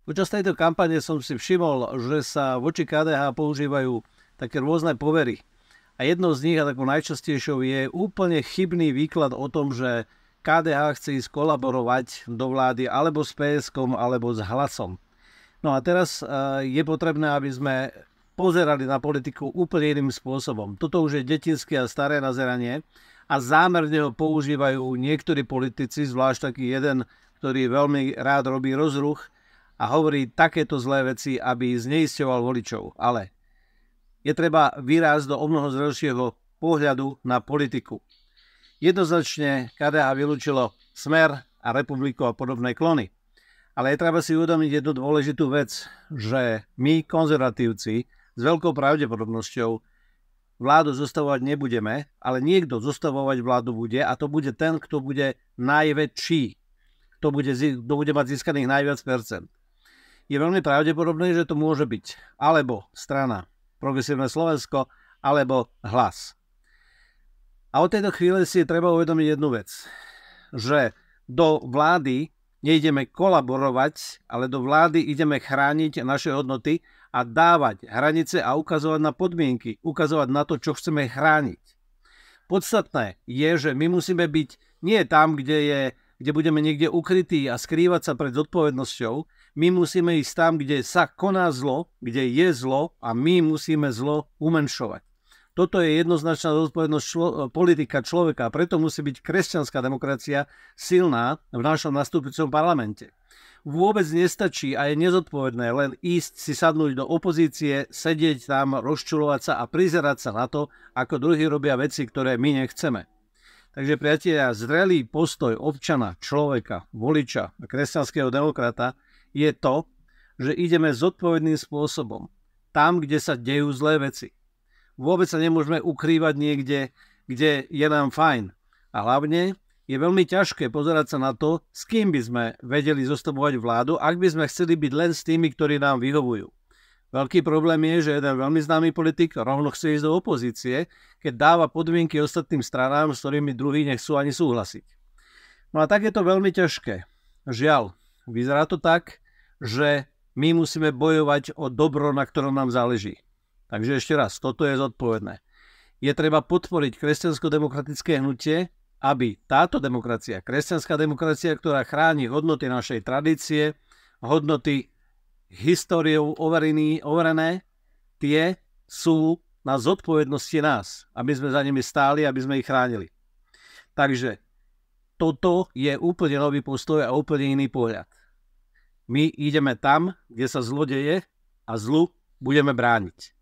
Počas tejto kampane som si všimol, že sa voči KDH používajú také rôzne povery. A jednou z nich, a takou najčastejšou, je úplne chybný výklad o tom, že KDH chce ísť kolaborovať do vlády alebo s PSK-om, alebo s Hlasom. No a teraz je potrebné, aby sme pozerali na politiku úplne iným spôsobom. Toto už je detinské a staré nazeranie a zámerne ho používajú niektorí politici, zvlášť taký jeden, ktorý veľmi rád robí rozruch a hovorí takéto zlé veci, aby zneisťoval voličov. Ale je treba vyrásť do omnoho zrelšieho pohľadu na politiku. Jednoznačne KDH vylúčilo Smer a Republiku a podobné klony. Ale je treba si uvedomiť jednu dôležitú vec, že my, konzervatívci, s veľkou pravdepodobnosťou vládu zostavovať nebudeme, ale niekto zostavovať vládu bude a to bude ten, kto bude najväčší, kto bude mať získaných najviac percent. Je veľmi pravdepodobné, že to môže byť alebo strana Progresívne Slovensko, alebo Hlas. A od tejto chvíle si treba uvedomiť jednu vec, že do vlády nejdeme kolaborovať, ale do vlády ideme chrániť naše hodnoty a dávať hranice a ukazovať na podmienky, ukazovať na to, čo chceme chrániť. Podstatné je, že my musíme byť nie tam, kde budeme niekde ukrytí a skrývať sa pred zodpovednosťou. My musíme ísť tam, kde sa koná zlo, kde je zlo a my musíme zlo umenšovať. Toto je jednoznačná zodpovednosť politika človeka, preto musí byť kresťanská demokracia silná v našom nastúpicom parlamente. Vôbec nestačí a je nezodpovedné len ísť si sadnúť do opozície, sedieť tam, rozčulovať sa a prizerať sa na to, ako druhí robia veci, ktoré my nechceme. Takže priatelia, zrelý postoj občana, človeka, voliča a kresťanského demokrata je to, že ideme zodpovedným spôsobom tam, kde sa dejú zlé veci. Vôbec sa nemôžeme ukrývať niekde, kde je nám fajn. A hlavne je veľmi ťažké pozerať sa na to, s kým by sme vedeli zostavovať vládu, ak by sme chceli byť len s tými, ktorí nám vyhovujú. Veľký problém je, že jeden veľmi známy politik rovno chce ísť do opozície, keď dáva podmienky ostatným stranám, s ktorými druhí nechcú ani súhlasiť. No a tak je to veľmi ťažké. Žiaľ, vyzerá to tak, že my musíme bojovať o dobro, na ktorom nám záleží. Takže ešte raz, toto je zodpovedné. Je treba podporiť kresťansko-demokratické hnutie, aby táto demokracia, kresťanská demokracia, ktorá chráni hodnoty našej tradície, hodnoty históriou overené, tie sú na zodpovednosti nás, aby sme za nimi stáli, aby sme ich chránili. Takže toto je úplne nový postoj a úplne iný pohľad. My ideme tam, kde sa zlo deje a zlu budeme brániť.